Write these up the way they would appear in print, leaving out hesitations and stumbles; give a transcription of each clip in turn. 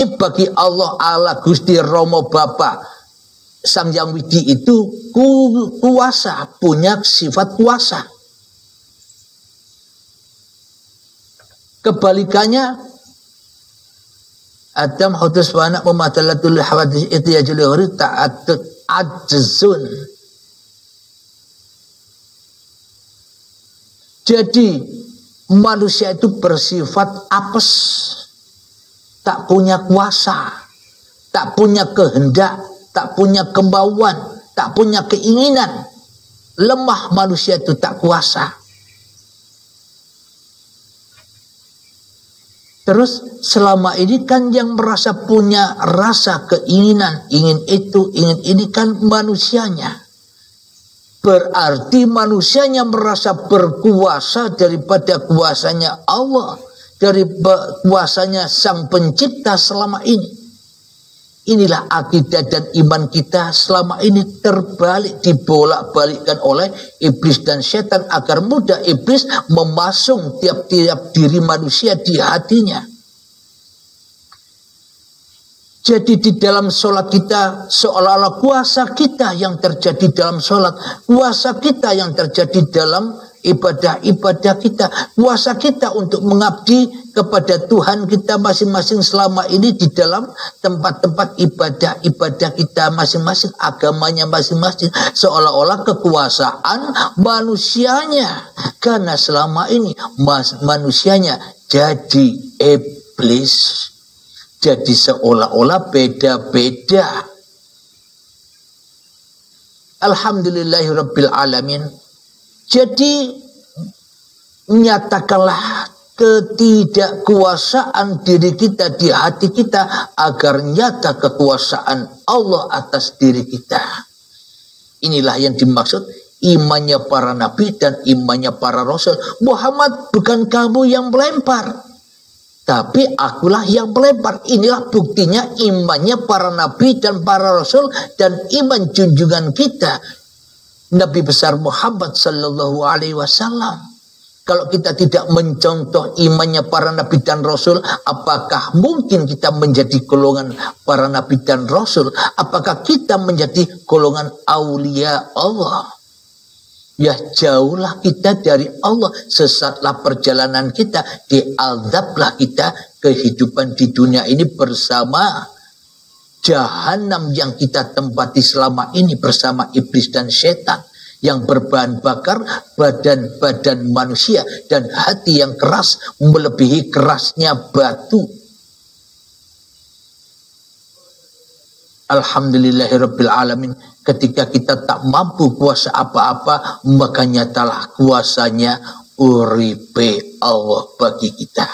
gaib bagi Allah ala Gusti Rama Bapa Sang Hyang Widi itu kuasa, punya sifat kuasa. Kebalikannya Adam hudus wa anak memadalatul hawadis itu ya julihuri ta'atut ajzun. Jadi manusia itu bersifat apes, tak punya kuasa, tak punya kehendak, tak punya kemauan, tak punya keinginan. Lemah manusia itu, tak kuasa. Terus selama ini kan yang merasa punya rasa keinginan, ingin itu, ingin ini kan manusianya. Berarti manusianya merasa berkuasa daripada kuasanya Allah, dari kuasanya Sang Pencipta selama ini. Inilah akidah dan iman kita selama ini terbalik, dibolak-balikkan oleh iblis dan setan agar mudah iblis memasung tiap-tiap diri manusia di hatinya. Jadi di dalam sholat kita seolah-olah kuasa kita yang terjadi dalam sholat, kuasa kita yang terjadi dalam ibadah-ibadah kita, kuasa kita untuk mengabdi kepada Tuhan kita masing-masing selama ini di dalam tempat-tempat ibadah-ibadah kita masing-masing, agamanya masing-masing, seolah-olah kekuasaan manusianya, karena selama ini manusianya jadi iblis, jadi seolah-olah beda-beda. Alhamdulillahirabbil alamin. Jadi nyatakanlah ketidakkuasaan diri kita di hati kita agar nyata kekuasaan Allah atas diri kita. Inilah yang dimaksud imannya para nabi dan imannya para rasul. Muhammad, bukan kamu yang melempar, tapi akulah yang melempar. Inilah buktinya imannya para nabi dan para rasul dan iman junjungan kita Nabi besar Muhammad sallallahu alaihi wasallam. Kalau kita tidak mencontoh imannya para nabi dan rasul, apakah mungkin kita menjadi golongan para nabi dan rasul? Apakah kita menjadi golongan aulia Allah? Ya jauhlah kita dari Allah, sesatlah perjalanan kita, diazablah kita kehidupan di dunia ini bersama Jahanam yang kita tempati selama ini bersama iblis dan setan yang berbahan bakar badan-badan manusia dan hati yang keras melebihi kerasnya batu. Alhamdulillahirabbil alamin. Ketika kita tak mampu kuasa apa-apa, maka nyatalah kuasanya uripe Allah bagi kita.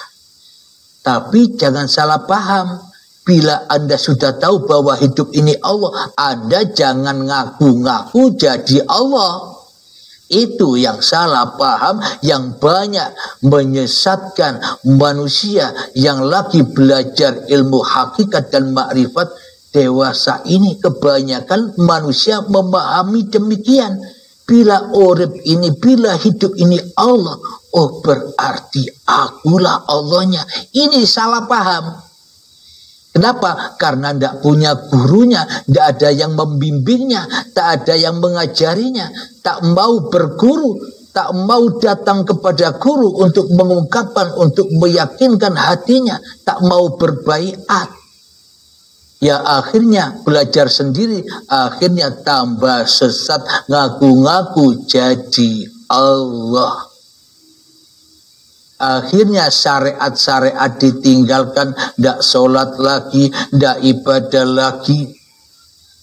Tapi jangan salah paham. Bila Anda sudah tahu bahwa hidup ini Allah, Anda jangan ngaku-ngaku jadi Allah. Itu yang salah paham, yang banyak menyesatkan manusia yang lagi belajar ilmu hakikat dan makrifat dewasa ini. Kebanyakan manusia memahami demikian. Bila urip ini, bila hidup ini Allah, oh berarti akulah Allahnya. Ini salah paham. Kenapa? Karena tidak punya gurunya, tidak ada yang membimbingnya, tak ada yang mengajarinya, tak mau berguru, tak mau datang kepada guru untuk mengungkapkan, untuk meyakinkan hatinya, tak mau berbaiat. Ya akhirnya belajar sendiri, akhirnya tambah sesat, ngaku-ngaku jadi Allah. Akhirnya syariat-syariat ditinggalkan, tidak sholat lagi, tidak ibadah lagi.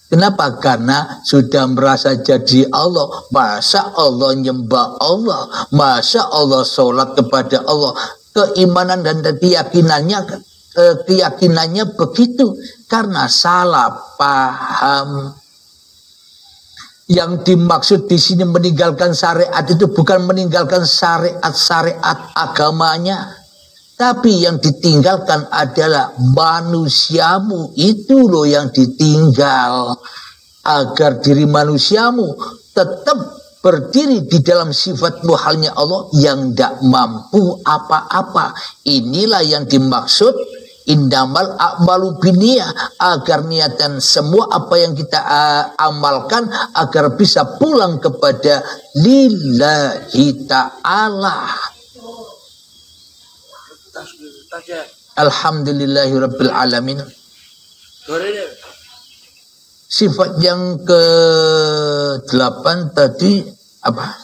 Kenapa? Karena sudah merasa jadi Allah. Masa Allah nyembah Allah? Masa Allah sholat kepada Allah? Keimanan dan keyakinannya begitu. Karena salah paham. Yang dimaksud di sini meninggalkan syariat itu bukan meninggalkan syariat-syariat agamanya, tapi yang ditinggalkan adalah manusiamu. Itu loh yang ditinggal, agar diri manusiamu tetap berdiri di dalam sifat muhalnya Allah yang tidak mampu apa-apa. Inilah yang dimaksud innamal a'malu binniyah, agar niatan semua apa yang kita amalkan agar bisa pulang kepada lillahi ta'ala. Alhamdulillahirabbil alamin. Sifat yang ke-8 tadi apa?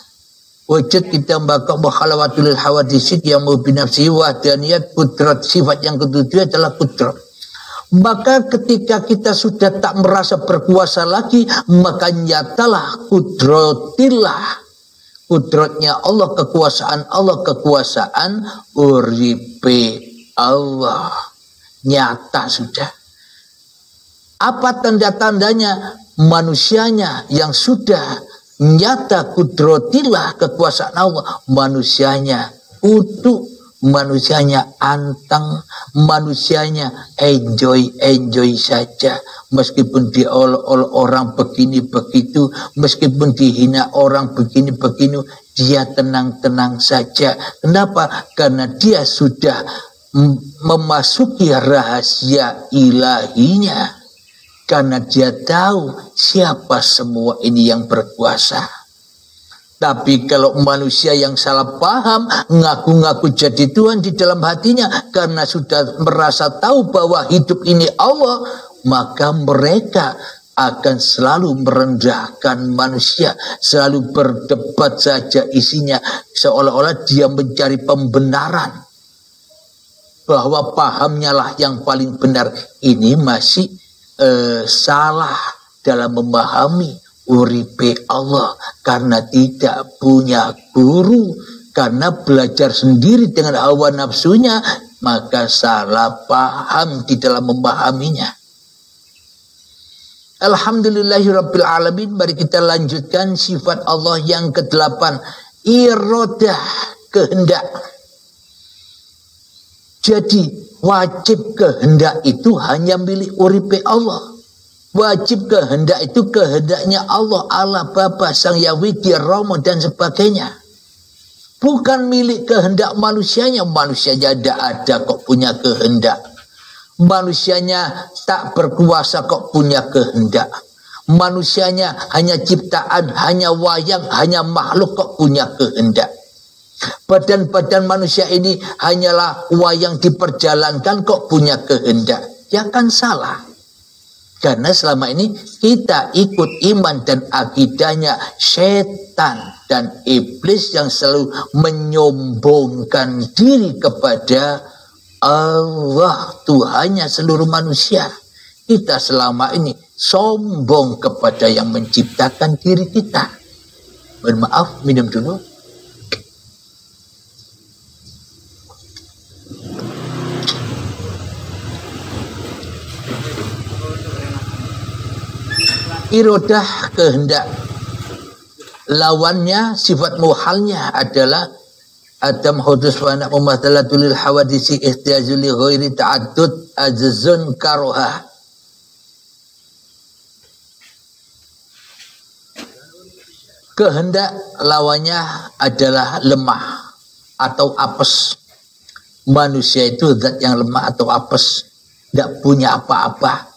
Wujud kita bakal bakhalawatul hawadisit yang mubinafsi wahdaniyat kudrat. Sifat yang ke-7 adalah kudrat. Maka ketika kita sudah tak merasa berkuasa lagi, maka nyatalah kudratillah, kudratnya Allah, kekuasaan uripe Allah, nyata sudah. Apa tanda-tandanya? Manusianya yang sudah nyata kudratillah, kekuasaan Allah, manusianya utuh, manusianya antang, manusianya enjoy saja, meskipun diolok-olok orang begini begitu, meskipun dihina orang begini begitu, dia tenang-tenang saja. Kenapa? Karena dia sudah memasuki rahasia ilahinya. Karena dia tahu siapa semua ini yang berkuasa. Tapi kalau manusia yang salah paham, ngaku-ngaku jadi Tuhan di dalam hatinya, karena sudah merasa tahu bahwa hidup ini Allah, maka mereka akan selalu merendahkan manusia, selalu berdebat saja isinya, seolah-olah dia mencari pembenaran, bahwa pahamnya lah yang paling benar. Ini masih salah dalam memahami uripe Allah, karena tidak punya guru, karena belajar sendiri dengan hawa nafsunya, maka salah paham di dalam memahaminya. Alhamdulillahirabbil alamin. Mari kita lanjutkan sifat Allah yang ke-8, iradah, kehendak. Jadi wajib kehendak itu hanya milik uripe Allah. Wajib kehendak itu kehendaknya Allah, Allah Bapa, Sang Yahweh, Rama dan sebagainya. Bukan milik kehendak manusianya. Manusianya tidak ada kok punya kehendak. Manusianya tak berkuasa kok punya kehendak. Manusianya hanya ciptaan, hanya wayang, hanya makhluk kok punya kehendak. Badan-badan manusia ini hanyalah wayang diperjalankan kok punya kehendak. Ya kan salah. Karena selama ini kita ikut iman dan akidahnya setan dan iblis yang selalu menyombongkan diri kepada Allah, Tuhannya seluruh manusia. Kita selama ini sombong kepada yang menciptakan diri kita. Bermaaf, minum dulu. Irodah, kehendak. Lawannya, sifat muhalnya adalah adam hudus wa anak mumathalatulil hawadisi ihtiyazuli ghairi ta'addud ajzun karoha. Kehendak lawannya adalah lemah atau apes. Manusia itu zat yang lemah atau apes, tidak punya apa-apa.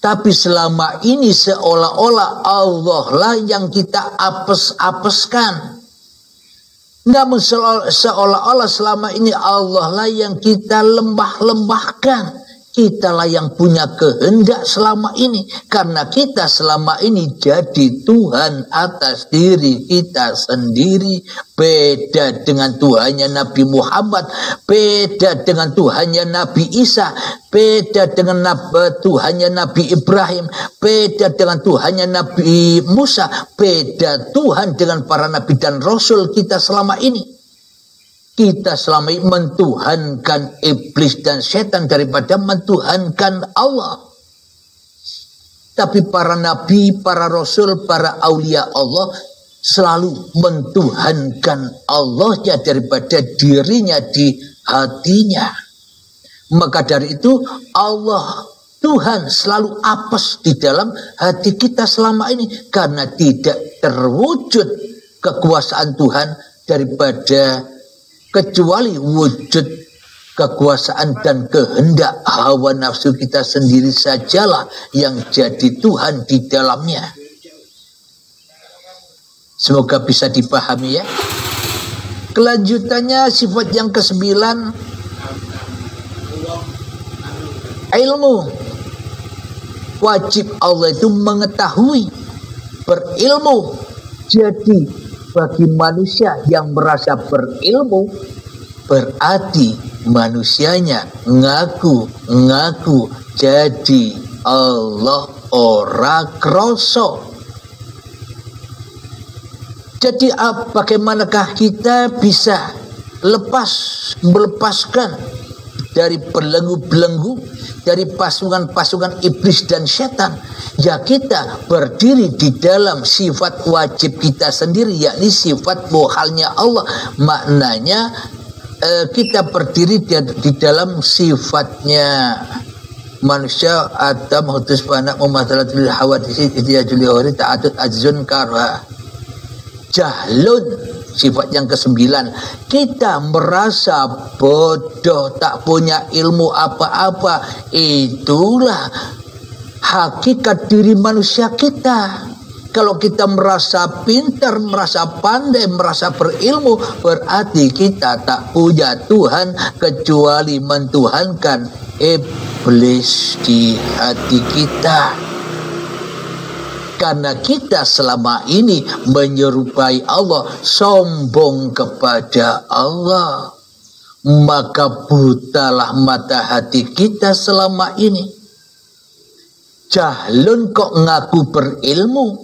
Tapi selama ini seolah-olah Allah lah yang kita apes-apeskan. Namun seolah-olah selama ini Allah lah yang kita lembah-lembahkan. Kita lah yang punya kehendak selama ini. Karena kita selama ini jadi Tuhan atas diri kita sendiri. Beda dengan Tuhannya Nabi Muhammad. Beda dengan Tuhannya Nabi Isa. Beda dengan Tuhannya Nabi Ibrahim. Beda dengan Tuhannya Nabi Musa. Beda Tuhan dengan para Nabi dan Rasul kita selama ini. Kita selama ini mentuhankan iblis dan setan daripada mentuhankan Allah. Tapi para nabi, para rasul, para aulia Allah selalu mentuhankan Allahnya daripada dirinya di hatinya. Maka dari itu Allah, Tuhan selalu apes di dalam hati kita selama ini. Karena tidak terwujud kekuasaan Tuhan daripada kecuali wujud kekuasaan dan kehendak hawa nafsu kita sendiri sajalah yang jadi Tuhan di dalamnya. Semoga bisa dipahami ya. Kelanjutannya sifat yang ke-9, ilmu. Wajib Allah itu mengetahui, berilmu. Jadi bagi manusia yang merasa berilmu, berarti manusianya ngaku jadi Allah ora kroso. Jadi bagaimanakah kita bisa melepaskan dari belenggu-belenggu, dari pasungan-pasungan iblis dan setan? Ya kita berdiri di dalam sifat wajib kita sendiri, yakni sifat muhalnya Allah. Maknanya kita berdiri di dalam sifatnya manusia Adam hutus panak mumathalatul hawadisi idiyajul yawari ta'atut ajzun karha jahlun. Sifat yang ke-9, kita merasa bodoh, tak punya ilmu apa-apa. Itulah hakikat diri manusia kita. Kalau kita merasa pintar, merasa pandai, merasa berilmu, berarti kita tak punya Tuhan kecuali mentuhankan iblis di hati kita. Karena kita selama ini menyerupai Allah, sombong kepada Allah, maka butalah mata hati kita selama ini. Jahlun kok ngaku berilmu,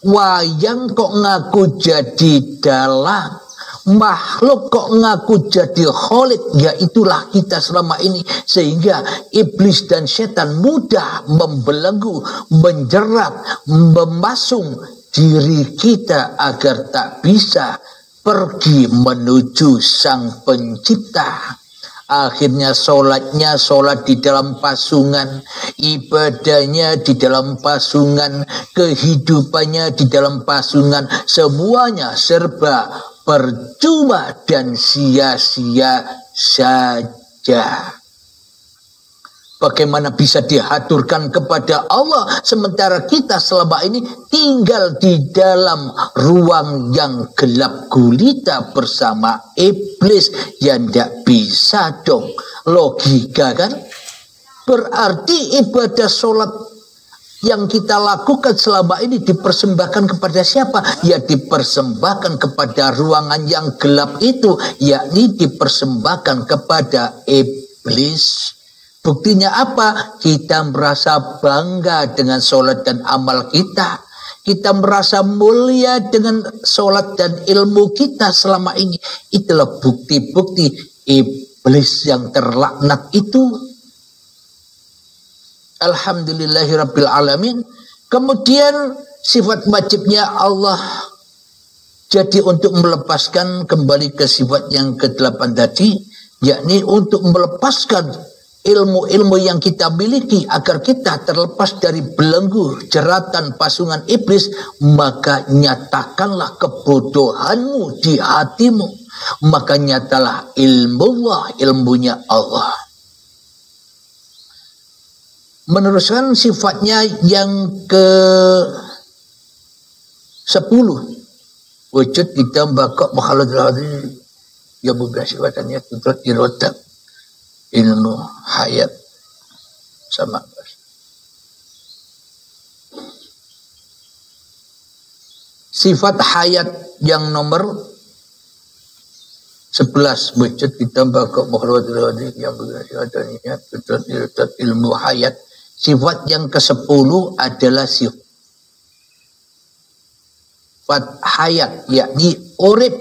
wayang kok ngaku jadi dalang, makhluk kok ngaku jadi kholik. Ya itulah kita selama ini. Sehingga iblis dan setan mudah membelenggu, menjerat, memasung diri kita agar tak bisa pergi menuju Sang Pencipta. Akhirnya sholatnya sholat di dalam pasungan, ibadahnya di dalam pasungan, kehidupannya di dalam pasungan, semuanya serba percuma dan sia-sia saja. Bagaimana bisa dihaturkan kepada Allah sementara kita selama ini tinggal di dalam ruang yang gelap gulita bersama iblis? Ya tidak bisa dong. Logika kan? Berarti ibadah sholat yang kita lakukan selama ini dipersembahkan kepada siapa? Ya dipersembahkan kepada ruangan yang gelap itu, yakni dipersembahkan kepada iblis. Buktinya apa? Kita merasa bangga dengan sholat dan amal kita. Kita merasa mulia dengan sholat dan ilmu kita selama ini. Itulah bukti-bukti iblis yang terlaknat itu. Alhamdulillahirabbil alamin. Kemudian sifat wajibnya Allah jadi untuk melepaskan kembali ke sifat yang ke-8 tadi, yakni untuk melepaskan ilmu-ilmu yang kita miliki agar kita terlepas dari belenggu jeratan pasungan iblis. Maka nyatakanlah kebodohanmu di hatimu, maka nyatalah ilmuullah, ilmunya Allah. Meneruskan sifatnya yang ke-10, wujud ditambah kok makhluk hadis yang beberapa sifatnya kudrat irodak, ilmu hayat sama. Sifat hayat yang nomor 11, wujud ditambah ke makhluk yang berkaitannya kudrat ilmu hayat. Sifat yang ke-10 adalah sifat hayat, yakni urip.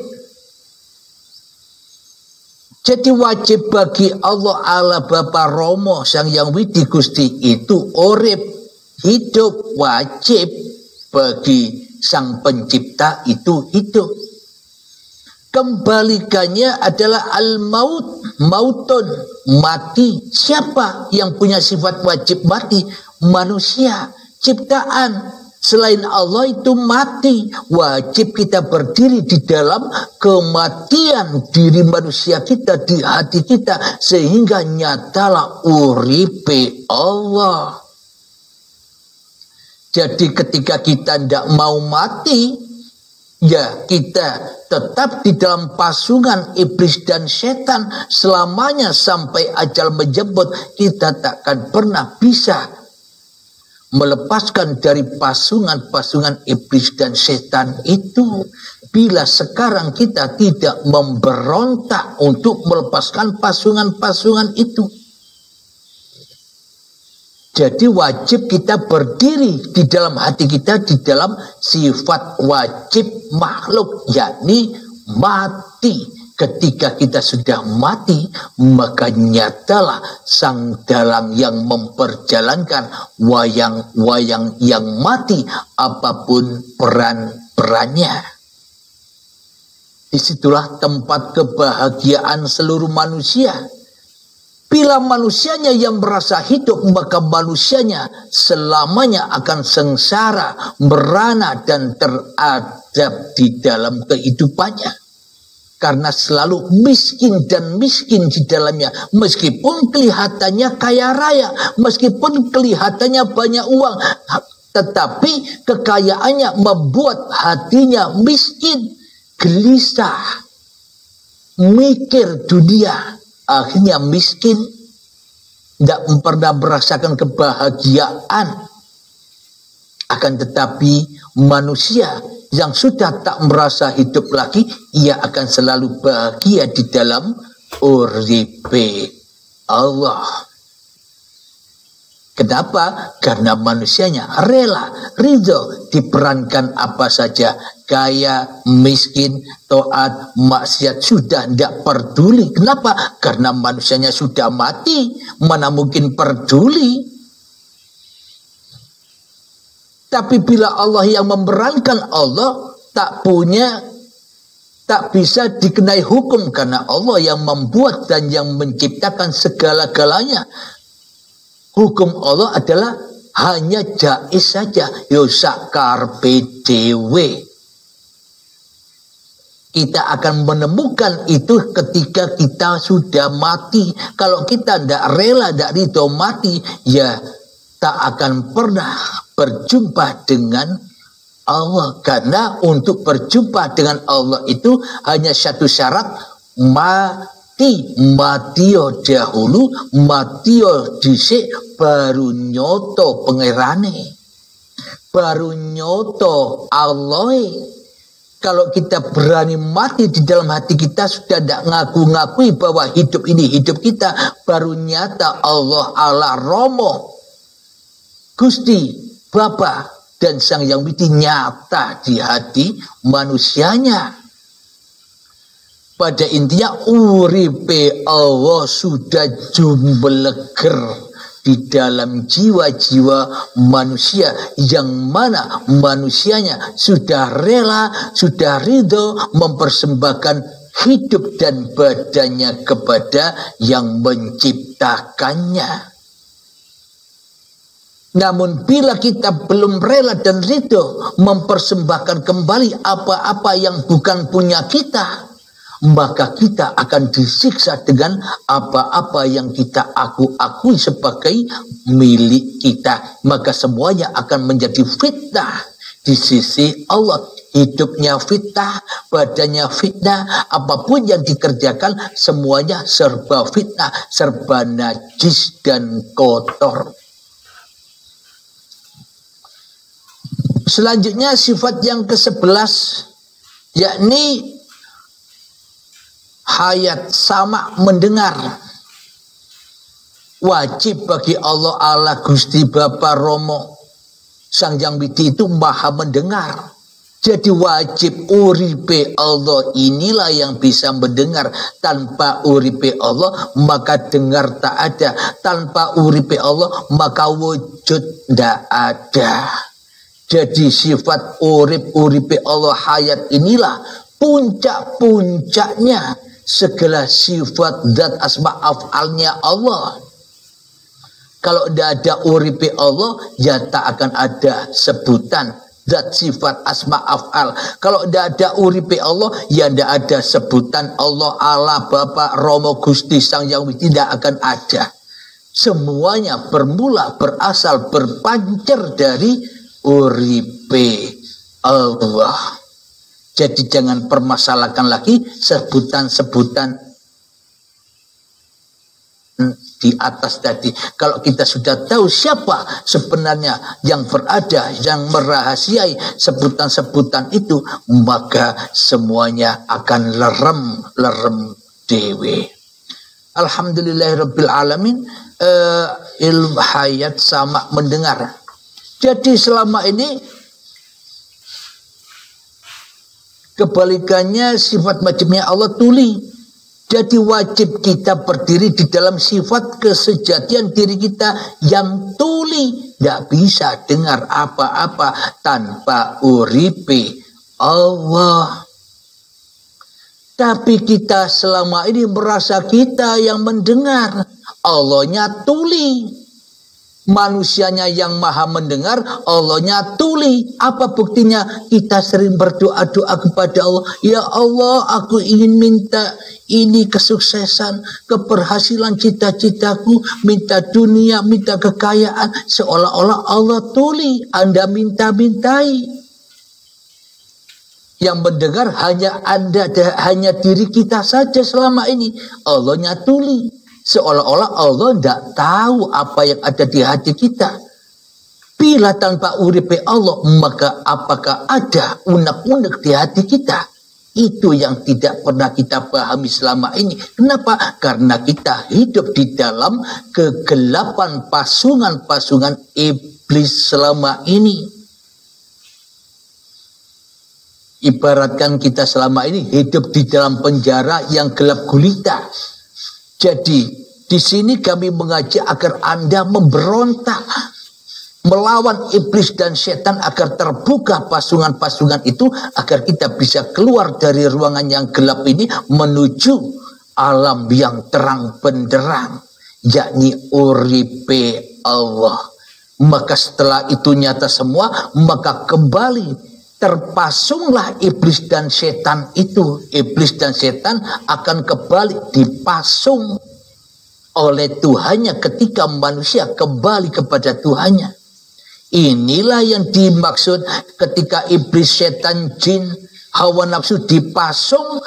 Jadi wajib bagi Allah ala Bapa Romo Sang Yang Widi Gusti itu urip, hidup. Wajib bagi Sang Pencipta itu hidup. Kembalikannya adalah al-maut, mautun, mati. Siapa yang punya sifat wajib mati? Manusia, ciptaan. Selain Allah itu mati. Wajib kita berdiri di dalam kematian diri manusia kita, di hati kita, sehingga nyatalah uripe Allah. Jadi ketika kita tidak mau mati, ya kita tetap di dalam pasungan iblis dan setan selamanya sampai ajal menjemput. Kita takkan pernah bisa melepaskan dari pasungan-pasungan iblis dan setan itu. Bila sekarang kita tidak memberontak untuk melepaskan pasungan-pasungan itu. Jadi wajib kita berdiri di dalam hati kita, di dalam sifat wajib makhluk, yakni mati. Ketika kita sudah mati, maka nyatalah sang dalang yang memperjalankan wayang-wayang yang mati, apapun peran-perannya. Disitulah tempat kebahagiaan seluruh manusia. Bila manusianya yang merasa hidup, maka manusianya selamanya akan sengsara, merana, dan teradab di dalam kehidupannya. Karena selalu miskin dan miskin di dalamnya. Meskipun kelihatannya kaya raya, meskipun kelihatannya banyak uang, tetapi kekayaannya membuat hatinya miskin, gelisah, mikir dunia. Akhirnya miskin, tidak pernah merasakan kebahagiaan. Akan tetapi manusia yang sudah tak merasa hidup lagi, ia akan selalu bahagia di dalam uripe Allah. Kenapa? Karena manusianya rela, ridho, diperankan apa saja. Kaya, miskin, taat, maksiat, sudah tidak peduli. Kenapa? Karena manusianya sudah mati. Mana mungkin peduli? Tapi bila Allah yang memerankan, Allah tak bisa dikenai hukum. Karena Allah yang membuat dan yang menciptakan segala-galanya. Hukum Allah adalah hanya jais saja. Yosak karpe dewe. Kita akan menemukan itu ketika kita sudah mati. Kalau kita tidak rela, tidak ridho mati, ya tak akan pernah berjumpa dengan Allah. Karena untuk berjumpa dengan Allah itu hanya satu syarat, matio dahulu, matio dhisik, baru nyoto pangerane, baru nyoto Allah. Kalau kita berani mati di dalam hati kita, sudah tidak ngaku-ngakui bahwa hidup ini hidup kita, baru nyata Allah Allah Romo, Gusti, Bapa, dan Sang Yang Widi nyata di hati manusianya. Pada intinya uripe Allah sudah jumbeleger di dalam jiwa-jiwa manusia, yang mana manusianya sudah rela, sudah ridho mempersembahkan hidup dan badannya kepada yang menciptakannya. Namun bila kita belum rela dan ridho mempersembahkan kembali apa-apa yang bukan punya kita, maka kita akan disiksa dengan apa-apa yang kita akui sebagai milik kita. Maka semuanya akan menjadi fitnah di sisi Allah. Hidupnya fitnah, badannya fitnah, apapun yang dikerjakan semuanya serba fitnah, serba najis dan kotor. Selanjutnya sifat yang ke-11, yakni hayat sama mendengar. Wajib bagi Allah Allah Gusti Bapa Romo Sang Yang Widi itu maha mendengar. Jadi wajib uripe Allah inilah yang bisa mendengar. Tanpa uripe Allah maka dengar tak ada. Tanpa uripe Allah maka wujud tidak ada. Jadi sifat uripe Allah hayat inilah puncak-puncaknya segala sifat zat asma af'alnya Allah. Kalau tidak ada uripe Allah, ya tak akan ada sebutan zat sifat asma af'al. Kalau tidak ada uripe Allah, ya tidak ada sebutan Allah, Allah, Bapa, Romo, Gusti, Sang Yang Widi, tidak akan ada. Semuanya bermula, berasal, berpancar dari uripe Allah. Jadi jangan permasalahkan lagi sebutan-sebutan di atas tadi. Kalau kita sudah tahu siapa sebenarnya yang berada, yang merahasiai sebutan-sebutan itu, maka semuanya akan lerem dewe. Alhamdulillahirabbil alamin. Ilmu hayat sama mendengar. Jadi selama ini kebalikannya sifat wajibnya Allah tuli. Jadi wajib kita berdiri di dalam sifat kesejatian diri kita yang tuli. Tidak bisa dengar apa-apa tanpa uripe Allah. Tapi kita selama ini merasa kita yang mendengar. Allahnya tuli. Manusianya yang maha mendengar, Allahnya tuli. Apa buktinya? Kita sering berdoa-doa kepada Allah. Ya Allah, aku ingin minta ini kesuksesan, keberhasilan cita-citaku, minta dunia, minta kekayaan. Seolah-olah Allah tuli, Anda minta-mintai. Yang mendengar hanya Anda, hanya diri kita saja selama ini. Allahnya tuli. Seolah-olah Allah tidak tahu apa yang ada di hati kita. Bila tanpa uripe Allah, maka apakah ada unek-unek di hati kita? Itu yang tidak pernah kita pahami selama ini. Kenapa? Karena kita hidup di dalam kegelapan pasungan-pasungan iblis selama ini. Ibaratkan kita selama ini hidup di dalam penjara yang gelap gulita. Jadi di sini kami mengajak agar Anda memberontak, melawan iblis dan setan agar terbuka pasungan-pasungan itu, agar kita bisa keluar dari ruangan yang gelap ini menuju alam yang terang benderang, yakni uripe Allah. Maka setelah itu nyata semua, maka kembali terpasunglah iblis dan setan itu. Iblis dan setan akan kembali dipasung oleh Tuhannya ketika manusia kembali kepada Tuhannya. Inilah yang dimaksud ketika iblis, setan, jin, hawa nafsu dipasung,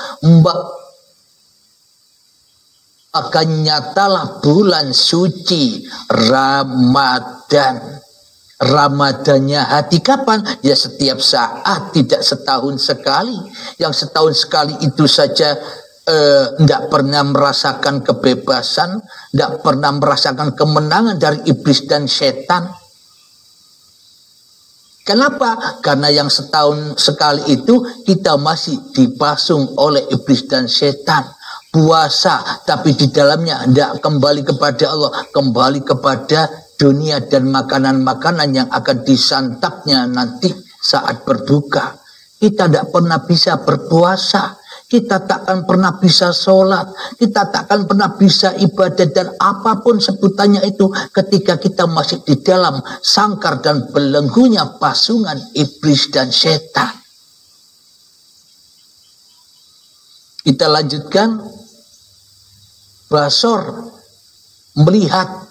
akan nyatalah bulan suci Ramadan. Ramadannya hati kapan? Ya setiap saat, tidak setahun sekali. Yang setahun sekali itu saja tidak pernah merasakan kebebasan, tidak pernah merasakan kemenangan dari iblis dan setan. Kenapa? Karena yang setahun sekali itu kita masih dipasung oleh iblis dan setan. Puasa, tapi di dalamnya tidak kembali kepada Allah, kembali kepada dunia dan makanan-makanan yang akan disantapnya nanti saat berbuka. Kita tidak pernah bisa berpuasa, kita takkan pernah bisa sholat, kita takkan pernah bisa ibadah dan apapun sebutannya itu ketika kita masih di dalam sangkar dan belenggunya pasungan iblis dan setan. Kita lanjutkan. Basor melihat.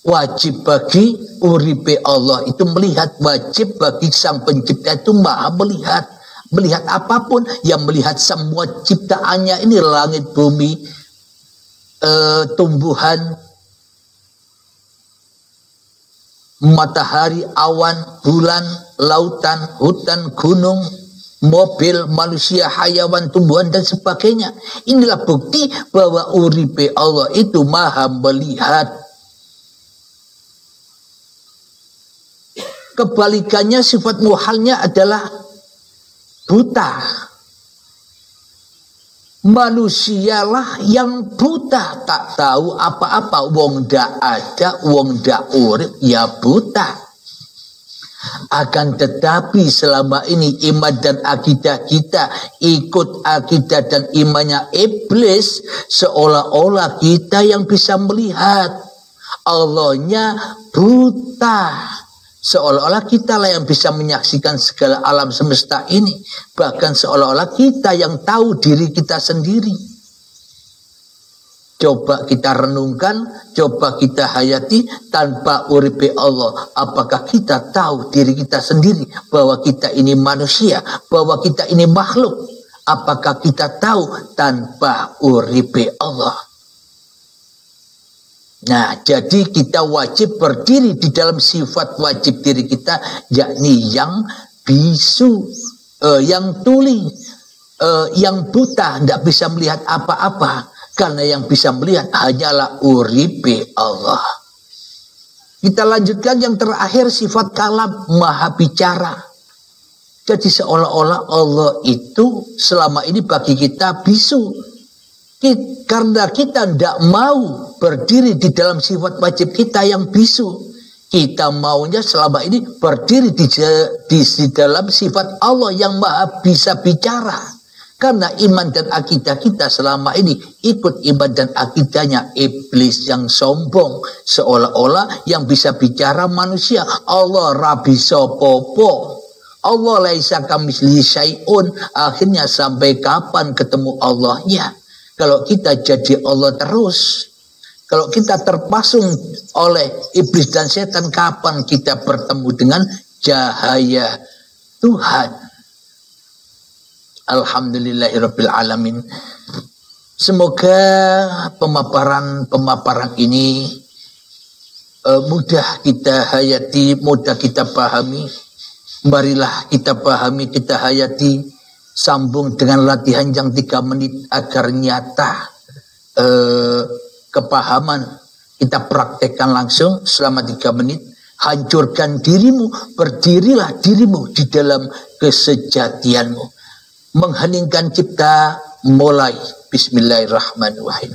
Wajib bagi uripe Allah itu melihat. Wajib bagi Sang Pencipta itu maha melihat. Melihat apapun, yang melihat semua ciptaannya ini, langit, bumi, tumbuhan, matahari, awan, bulan, lautan, hutan, gunung, mobil, manusia, hayawan, tumbuhan dan sebagainya. Inilah bukti bahwa uripe Allah itu maha melihat. Kebalikannya sifat muhalnya adalah buta. Manusialah yang buta, tak tahu apa-apa. Wong ndak ada, wong ndak urip, ya buta. Akan tetapi selama ini iman dan akidah kita ikut akidah dan imannya iblis, seolah-olah kita yang bisa melihat. Allahnya buta. Seolah-olah kita lah yang bisa menyaksikan segala alam semesta ini. Bahkan seolah-olah kita yang tahu diri kita sendiri. Coba kita renungkan, coba kita hayati tanpa uripe Allah. Apakah kita tahu diri kita sendiri bahwa kita ini manusia, bahwa kita ini makhluk? Apakah kita tahu tanpa uripe Allah? Nah, jadi kita wajib berdiri di dalam sifat wajib diri kita, yakni yang bisu, yang tuli, yang buta, tidak bisa melihat apa-apa. Karena yang bisa melihat hanyalah uripe Allah. Kita lanjutkan yang terakhir, sifat kalam, maha bicara. Jadi seolah-olah Allah itu selama ini bagi kita bisu. Karena kita tidak mau berdiri di dalam sifat wajib kita yang bisu. Kita maunya selama ini berdiri di dalam sifat Allah yang maha bisa bicara. Karena iman dan akidah kita selama ini ikut iman dan akidahnya iblis yang sombong. Seolah-olah yang bisa bicara manusia. Allah rabi sopopo. Allah laisa kamislihi syai'un. Akhirnya sampai kapan ketemu Allahnya? Kalau kita jadi Allah terus. Kalau kita terpasung oleh iblis dan setan, kapan kita bertemu dengan cahaya Tuhan? Alhamdulillahirabbil alamin. Semoga pemaparan ini mudah kita hayati, mudah kita pahami. Marilah kita pahami, kita hayati, sambung dengan latihan yang 3 menit agar nyata kepahaman. Kita praktekkan langsung selama 3 menit. Hancurkan dirimu, berdirilah dirimu di dalam kesejatianmu. Mengheningkan cipta, mulai. Bismillahirrahmanirrahim.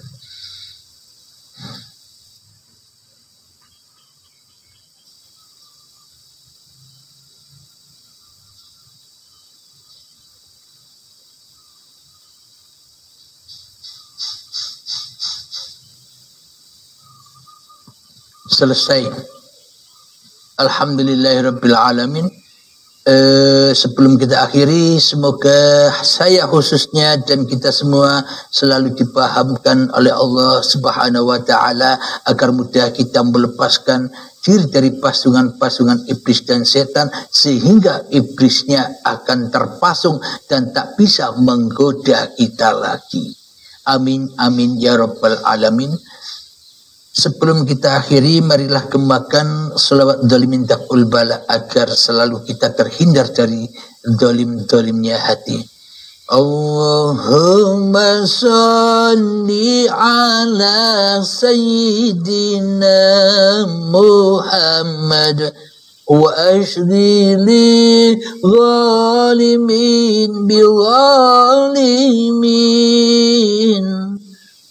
Selesai. Alhamdulillahirabbil alamin. Sebelum kita akhiri, semoga saya khususnya dan kita semua selalu dipahamkan oleh Allah Subhanahu wa Ta'ala agar mudah kita melepaskan diri dari pasungan-pasungan iblis dan setan, sehingga iblisnya akan terpasung dan tak bisa menggoda kita lagi. Amin amin ya rabbal alamin. Sebelum kita akhiri, marilah gemakan selawat zalimin daf'ul bala agar selalu kita terhindar dari zalim-zalimnya hati. Allahumma salli ala sayyidina Muhammad wa ashdili zalimin bi zalimin.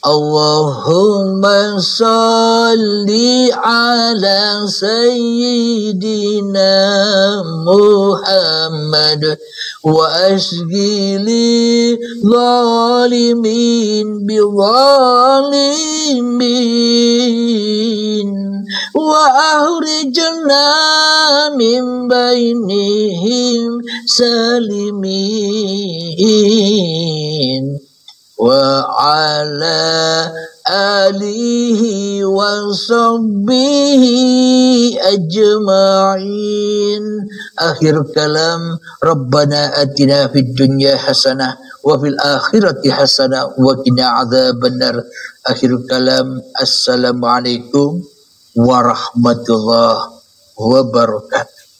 Allahumma salli ala sayyidina Muhammad wa asghili zalimin bi zalimin wa ahrijna min bainihim salimin wa ala alihi wa sahbihi ajma'in. Akhir kalam, Rabbana atina fid dunya hasanah wa fil akhirati hasanah wa qina adzabannar. Akhir kalam, assalamualaikum warahmatullahi wabarakatuh.